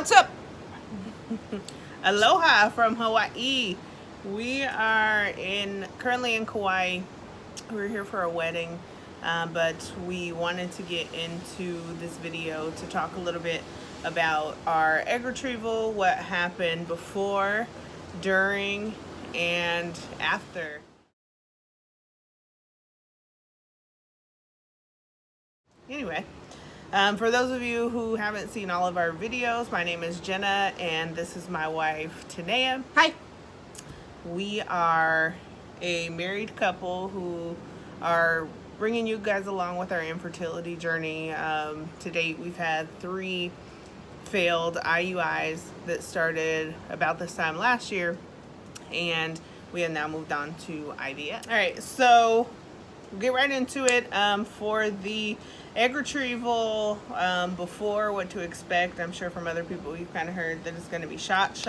What's up? Aloha from Hawaii. We are currently in Kauai. We're here for a wedding, but we wanted to get into this video to talk a little bit about our egg retrieval, what happened before, during, and after. Anyway, for those of you who haven't seen all of our videos, my name is Jenna and this is my wife, Tanea. Hi. We are a married couple who are bringing you guys along with our infertility journey. To date, we've had 3 failed IUIs that started about this time last year, and we have now moved on to IVF. All right, so we'll get right into it. For the egg retrieval, before, what to expect, I'm sure from other people you've kind of heard that it's going to be shots,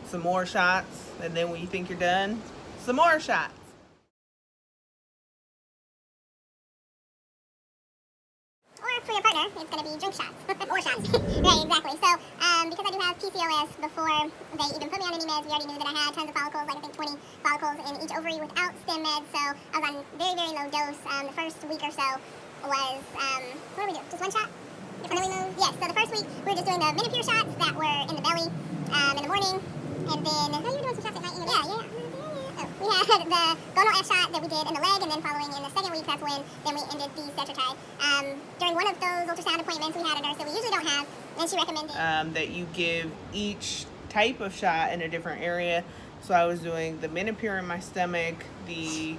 some more shots, and then when you think you're done, some more shots. Or for your partner, it's going to be drink shots. More shots. Right, exactly. So, because I do have PCOS, before they even put me on any meds, we already knew that I had tons of follicles, like I think 20 follicles in each ovary without stem meds. So I was on very, very low dose. The first week or so was, what did we do? Just one shot? And then we moved? Yes, so the first week we were just doing the Menopur shots that were in the belly in the morning. And then, you were doing some shots at night in your belly? Yeah. We had the Gonal F shot that we did in the leg, and then following in the second week, that's when then we ended the tetratype. During one of those ultrasound appointments, we had a nurse that we usually don't have, and she recommended that you give each type of shot in a different area. So I was doing the Menopur in my stomach, the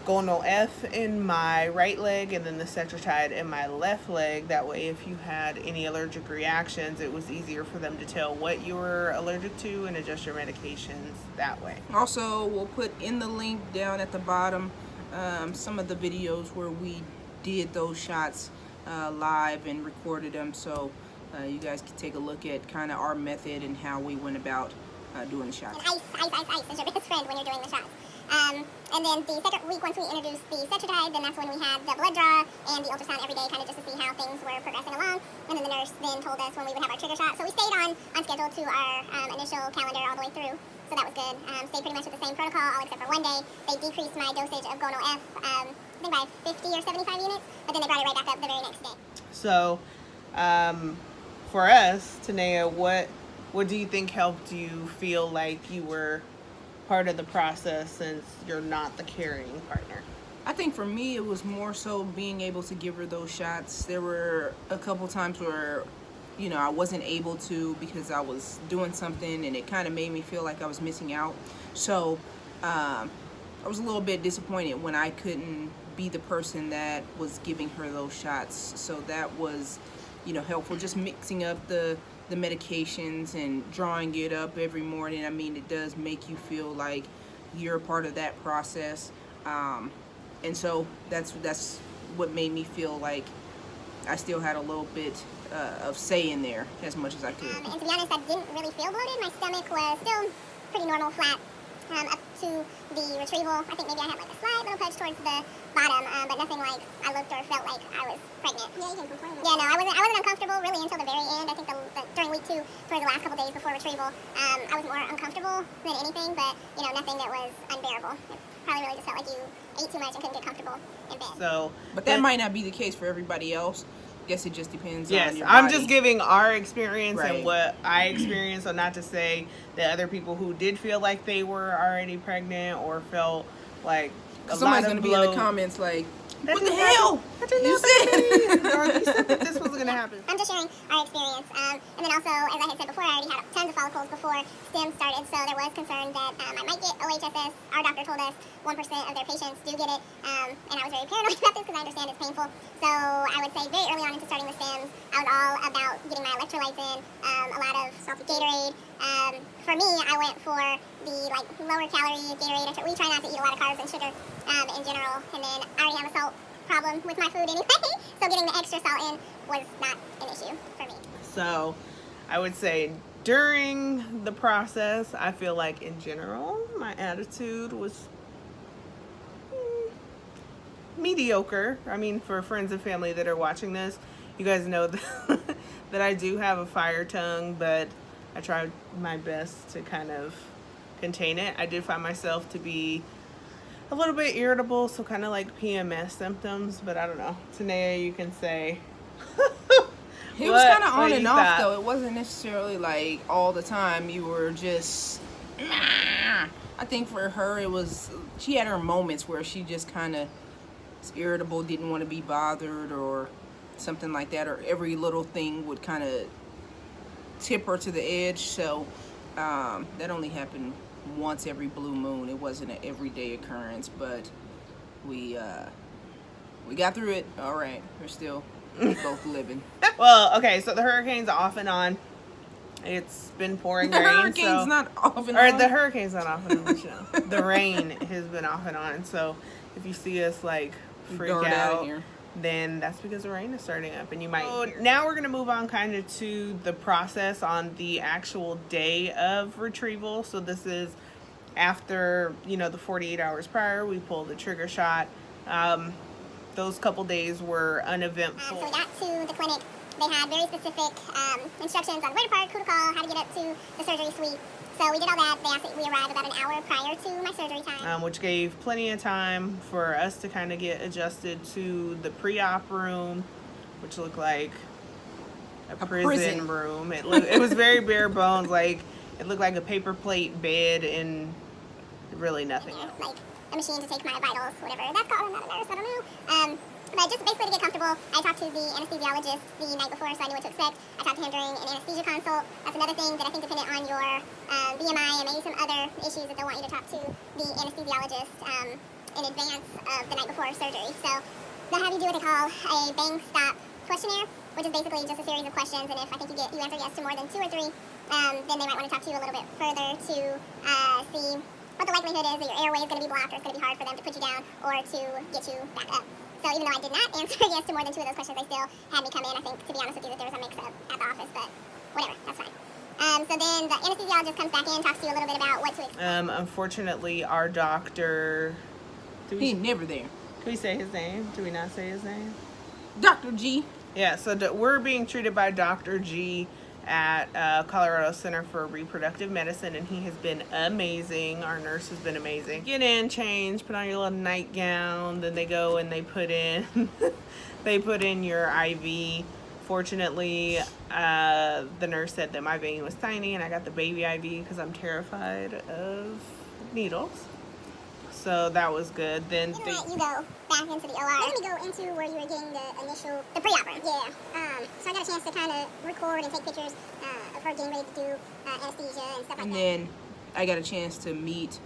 Gonal F in my right leg, and then the tetratype in my left leg. That way, if you had any allergic reactions, it was easier for them to tell what you were allergic to and adjust your medications that way. Also, we'll put in the link down at the bottom some of the videos where we did those shots live and recorded them, so you guys can take a look at kind of our method and how we went about doing the shots. And ice is your best friend when you're doing the shots. And then the second week, once we introduced the tetratype, then that's when we had the blood draw and the ultrasound every day, kind of just to see how things were progressing along. And then the nurse then told us when we would have our trigger shot. So we stayed on schedule to our initial calendar all the way through. So that was good. Stayed pretty much with the same protocol, all except for one day. They decreased my dosage of Gonal F, I think by 50 or 75 units, but then they brought it right back up the very next day. So, for us, Tanea, what do you think helped you feel like you were part of the process since you're not the carrying partner? I think for me it was more so being able to give her those shots. There were a couple times where, you know, I wasn't able to because I was doing something and it kind of made me feel like I was missing out. So I was a little bit disappointed when I couldn't be the person that was giving her those shots. So that was, you know, helpful, just mixing up the medications and drawing it up every morning. I mean, it does make you feel like you're a part of that process, and so that's what made me feel like I still had a little bit of say in there as much as I could. And to be honest, I didn't really feel bloated. My stomach was still pretty normal, flat, up to the retrieval. I think maybe I had like a slight little pudge towards the bottom, but nothing like I looked or felt like I was pregnant. Yeah, you can complain. Yeah, no, I wasn't uncomfortable really until the very end. I think during week 2, towards the last couple days before retrieval, I was more uncomfortable than anything, but you know, nothing that was unbearable. It probably really just felt like you ate too much and couldn't get comfortable in bed. So, but that might not be the case for everybody else. Guess it just depends on your body. I'm just giving our experience right. And what I experienced, so not to say that other people who did feel like they were already pregnant or felt like somebody's going to be in the comments like, what the hell? You said that this wasn't going to happen. I'm just sharing our experience. And then also, as I had said before, I already had tons of follicles before STEM started, so there was concern that I might get OHSS. Our doctor told us 1% of their patients do get it, and I was very paranoid about this because I understand it's painful. So I would say very early on into starting the STEMs, I was all about getting my electrolytes in, a lot of salty Gatorade. For me, I went for the lower calorie Gatorade. We try not to eat a lot of carbs and sugar in general, and then I already have a salt problem with my food anyway, so getting the extra salt in was not an issue for me. So I would say during the process, I feel like in general, my attitude was mediocre. I mean, for friends and family that are watching this, you guys know that I do have a fire tongue, but I tried my best to kind of contain it. I did find myself to be a little bit irritable, so kind of like PMS symptoms, but I don't know. Tanea, you can say. It was kind of on and off, though. It wasn't necessarily like all the time. You were just, nah. I think for her, it was, she had her moments where she just kind of was irritable, didn't want to be bothered or something like that, or every little thing would kind of tip her to the edge. So that only happened once every blue moon. It wasn't an everyday occurrence, but we got through it. All right, we're still both living. Well, okay, so the hurricane's off and on. It's been pouring rain. The hurricane's not off and on. Or the hurricane's not off and on, you know. The rain has been off and on. So if you see us like freak out, then that's because the rain is starting up, and you might. So now we're gonna move on kind of to the process on the actual day of retrieval. So this is after, you know, the 48 hours prior, we pulled the trigger shot. Those couple days were uneventful. So we got to the clinic. They had very specific instructions on where to park, who to call, how to get up to the surgery suite. So we did all that. They asked that we arrived about an hour prior to my surgery time. Which gave plenty of time for us to kind of get adjusted to the pre-op room, which looked like a prison room. It was very bare bones. Like, it looked like a paper plate bed and really nothing else. Like a machine to take my vitals, whatever that's called. I'm not a nurse, I don't know. But just basically to get comfortable, I talked to the anesthesiologist the night before, so I knew what to expect. I talked to him during an anesthesia consult. That's another thing that I think dependent on your BMI and maybe some other issues that they'll want you to talk to the anesthesiologist in advance of the night before surgery. So they'll have you do what they call a bang stop questionnaire, which is basically just a series of questions, and if I think you answer yes to more than 2 or 3, then they might want to talk to you a little bit further to see what the likelihood is that your airway is going to be blocked, or it's going to be hard for them to put you down or to get you back up. So even though I did not answer yes to more than 2 of those questions, they still had me come in. I think, to be honest with you, that there was a mix-up at the office, but whatever, that's fine. So then the anesthesiologist comes back in, talks to you a little bit about what to expect. Unfortunately, our doctor... He's never there. Can we say his name? Do we not say his name? Dr. G. Yeah, so we're being treated by Dr. G at Colorado Center for Reproductive Medicine, and he has been amazing. Our nurse has been amazing. Get in, change, put on your little nightgown, then they go and they put in they put in your IV. Fortunately, the nurse said that my vein was tiny, and I got the baby IV because I'm terrified of needles. So that was good. Then they let you go back into the OR. Let me go into where you were getting the pre-op room. Yeah. So I got a chance to kind of record and take pictures of her getting ready to do anesthesia and stuff like that. And then I got a chance to meet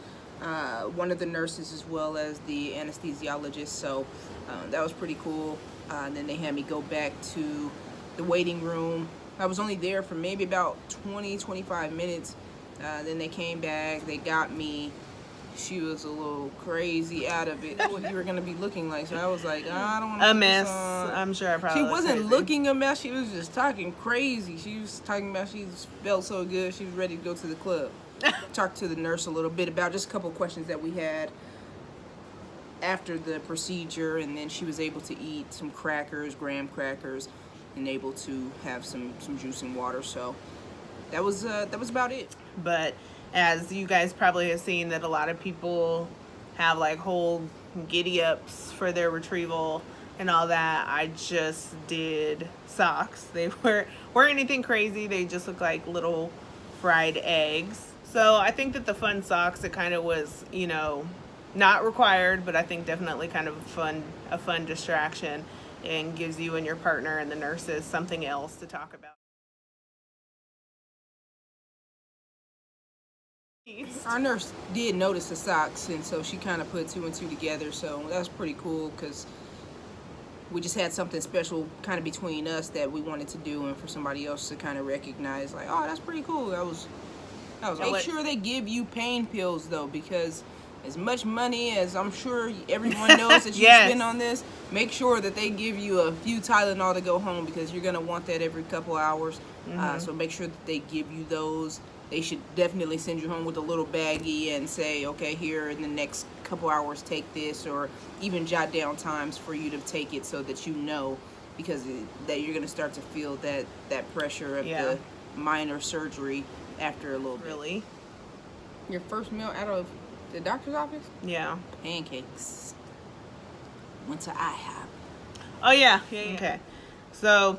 one of the nurses as well as the anesthesiologist. So that was pretty cool. And then they had me go back to the waiting room. I was only there for maybe about 20-25 minutes. Then they came back. They got me. She was a little crazy out of it. What you were gonna be looking like, so I was like, I don't want to. A mess. I'm sure I probably. She wasn't looking a mess. She was just talking crazy. She was talking about she felt so good. She was ready to go to the club. Talked to the nurse a little bit about just a couple of questions that we had after the procedure, and then she was able to eat some crackers, graham crackers, and able to have some juice and water. So that was about it. But as you guys probably have seen, that a lot of people have like whole giddy ups for their retrieval and all that. I just did socks. They weren't anything crazy. They just look like little fried eggs. So I think that the fun socks, it kind of was, you know, not required, but I think definitely kind of a fun distraction, and gives you and your partner and the nurses something else to talk about. Our nurse did notice the socks, and so she kind of put 2 and 2 together. So that's pretty cool, because we just had something special kind of between us that we wanted to do, and for somebody else to kind of recognize, like, oh, that's pretty cool. That was make sure they give you pain pills, though, because as much money as I'm sure everyone knows that you spend on this, make sure that they give you a few Tylenol to go home, because you're going to want that every couple hours. So make sure that they give you those. They should definitely send you home with a little baggie and say, okay, here in the next couple hours, take this, or even jot down times for you to take it so that you know because that you're gonna start to feel that pressure of Yeah. the minor surgery after a little bit. Really? Your first meal out of the doctor's office? Yeah. Pancakes. Went to IHOP. Oh yeah. Okay. So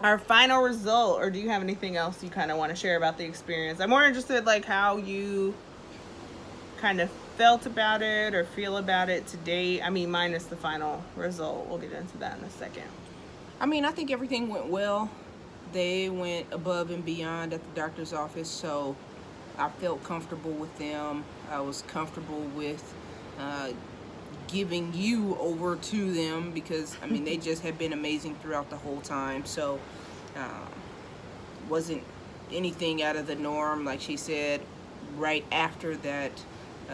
our final result, or do you have anything else you kind of want to share about the experience? I'm more interested like how you kind of felt about it or feel about it to date. I mean, minus the final result. We'll get into that in a second. I mean, I think everything went well. They went above and beyond at the doctor's office, so I felt comfortable with them. I was comfortable with giving you over to them because, I mean, they just have been amazing throughout the whole time. So, wasn't anything out of the norm. Like she said, right after that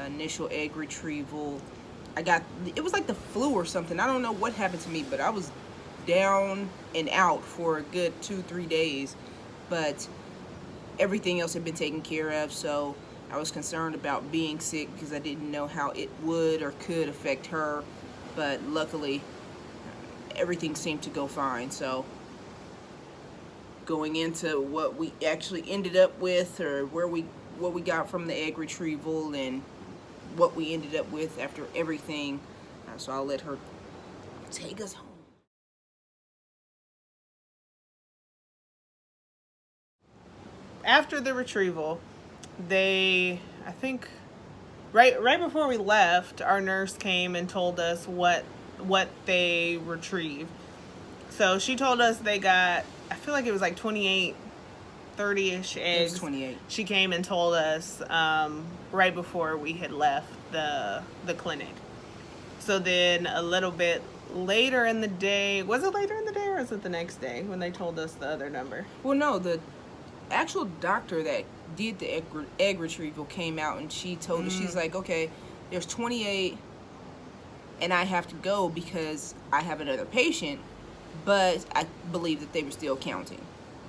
initial egg retrieval, it was like the flu or something. I don't know what happened to me, but I was down and out for a good 2-3 days. But everything else had been taken care of, so I was concerned about being sick because I didn't know how it would or could affect her, but luckily everything seemed to go fine. So going into what we actually ended up with, or what we got from the egg retrieval and what we ended up with after everything, so I'll let her take us home. After the retrieval, I think right before we left, our nurse came and told us what they retrieved. So she told us they got, I feel like it was like 28, 30-ish eggs. It was 28. She came and told us right before we had left the clinic. So then a little bit later in the day, was it later in the day or was it the next day when they told us the other number? Well, no, the actual doctor that did the egg retrieval came out and she told us, she's like, okay, there's 28 and I have to go because I have another patient, but I believe that they were still counting.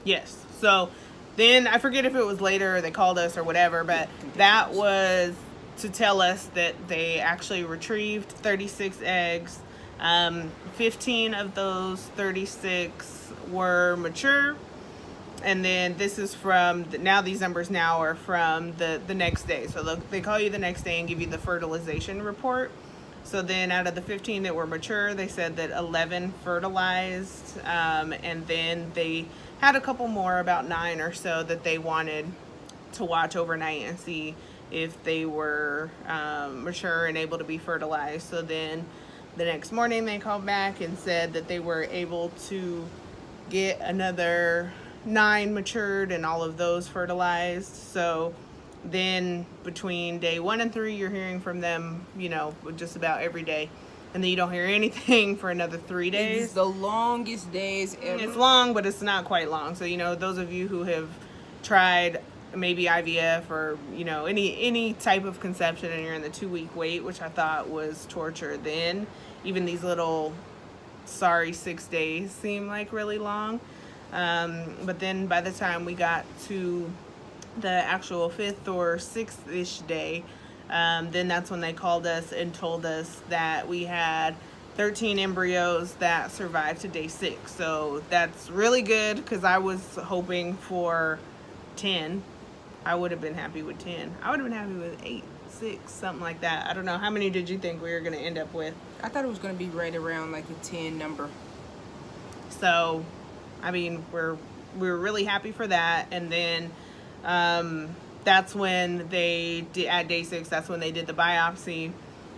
Yes. So then I forget if it was later or they called us or whatever, but that was to tell us that they actually retrieved 36 eggs. 15 of those 36 were mature. And then this is from, now these numbers now are from the next day. So they call you the next day and give you the fertilization report. So then out of the 15 that were mature, they said that 11 fertilized. And then they had a couple more, about 9 or so, that they wanted to watch overnight and see if they were mature and able to be fertilized. So then the next morning they called back and said that they were able to get another 9 matured and all of those fertilized. So then between day 1 and 3, you're hearing from them, just about every day. And then you don't hear anything for another 3 days. It's the longest days ever. It's long, but it's not quite long. So, those of you who have tried maybe IVF or, any type of conception and you're in the 2-week wait, which I thought was torture then, even these little 6 days seem like really long. But then by the time we got to the actual 5th or 6th-ish day, then that's when they called us and told us that we had 13 embryos that survived to day 6. So that's really good because I was hoping for 10. I would have been happy with 10. I would have been happy with 8, 6, something like that. I don't know. How many did you think we were going to end up with? I thought it was going to be right around like the 10 number. So, I mean, we're really happy for that. And then that's when they did, at day 6, that's when they did the biopsy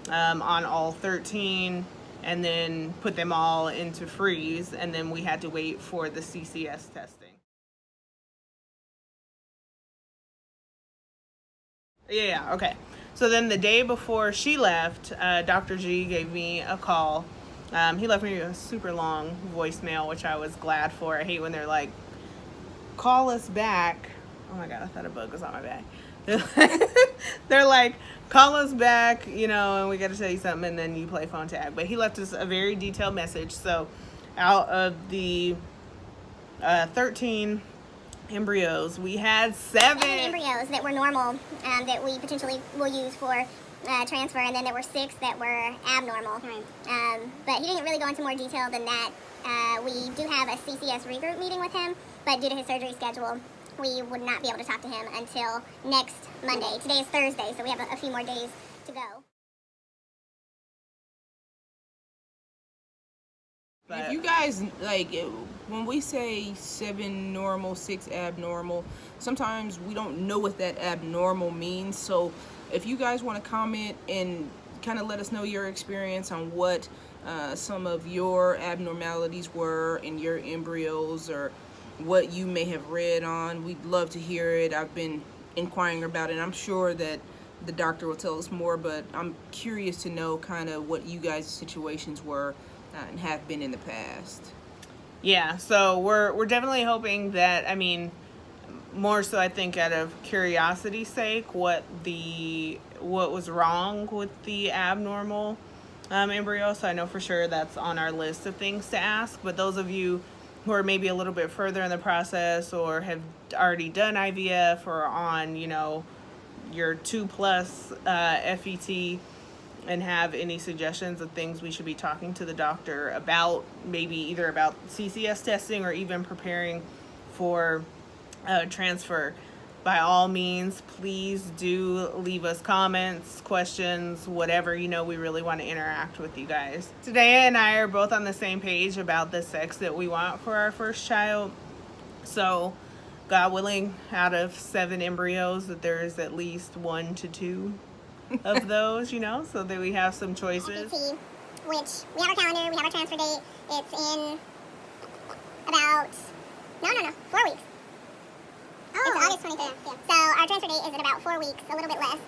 on all 13 and then put them all into freeze. And then we had to wait for the CCS testing. Yeah, okay. So then the day before she left, Dr. G gave me a call. He left me a super long voicemail, which I was glad for. I hate when they're like, call us back. Oh my God, I thought a bug was on my back. They're like, call us back, and we got to tell you something, and then you play phone tag. But he left us a very detailed message. So out of the 13 embryos, we had 7 embryos that were normal, that we potentially will use for transfer, and then there were 6 that were abnormal. But he didn't really go into more detail than that. We do have a CCS regroup meeting with him, but due to his surgery schedule, we would not be able to talk to him until next Monday. Today is Thursday, so we have a few more days to go. If you guys, like, when we say 7 normal, 6 abnormal, sometimes we don't know what that abnormal means. So if you guys want to comment and kind of let us know your experience on what some of your abnormalities were in your embryos, or what you may have read on, we'd love to hear it. I've been inquiring about it. I'm sure that the doctor will tell us more, but I'm curious to know kind of what you guys' situations were and have been in the past. Yeah, so we're definitely hoping that, I mean, more so I think out of curiosity's sake, what was wrong with the abnormal embryo. So I know for sure that's on our list of things to ask. But those of you who are maybe a little bit further in the process, or have already done IVF, or on, you know, your 2+ FET, and have any suggestions of things we should be talking to the doctor about, maybe either about CCS testing or even preparing for transfer, by all means, please do leave us comments, questions, whatever. You know, we really want to interact with you guys. Today and I are both on the same page about the sex that we want for our first child. So, God willing, out of 7 embryos, that there's at least 1 to 2 of those, you know, so that we have some choices. Which we have our calendar, we have our transfer date. It's in about 4 weeks. It's August 23rd. Yeah. So our transfer date is in about 4 weeks, a little bit less.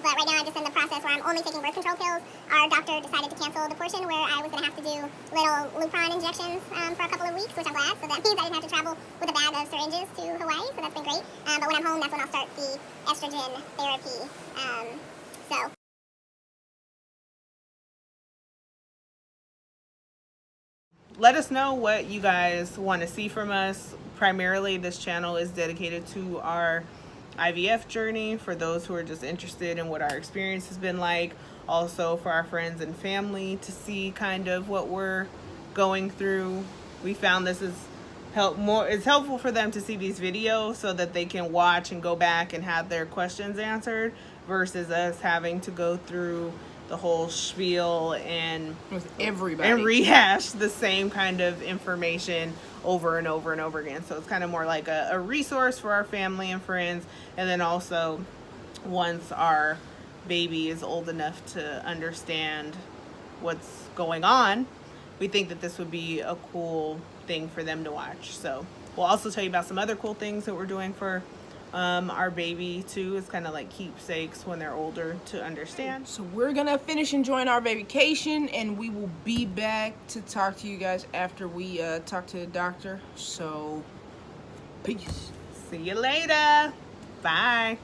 But right now I'm just in the process where I'm only taking birth control pills. Our doctor decided to cancel the portion where I was going to have to do little Lupron injections for a couple of weeks, which I'm glad. So that means I didn't have to travel with a bag of syringes to Hawaii, so that's been great. But when I'm home, that's when I'll start the estrogen therapy. Let us know what you guys want to see from us. Primarily, this channel is dedicated to our IVF journey, for those who are just interested in what our experience has been like. Also for our friends and family to see kind of what we're going through. We found this is it's helpful for them to see these videos so that they can watch and go back and have their questions answered, versus us having to go through the whole spiel and with everybody and rehash the same kind of information over and over and over again. So it's kind of more like a resource for our family and friends. And then also, once our baby is old enough to understand what's going on, we think that this would be a cool thing for them to watch. So we'll also tell you about some other cool things that we're doing for our baby too. It's kind of like keepsakes when they're older to understand. So we're gonna finish enjoying our vacation, and we will be back to talk to you guys after we talk to the doctor. So peace. See you later. Bye.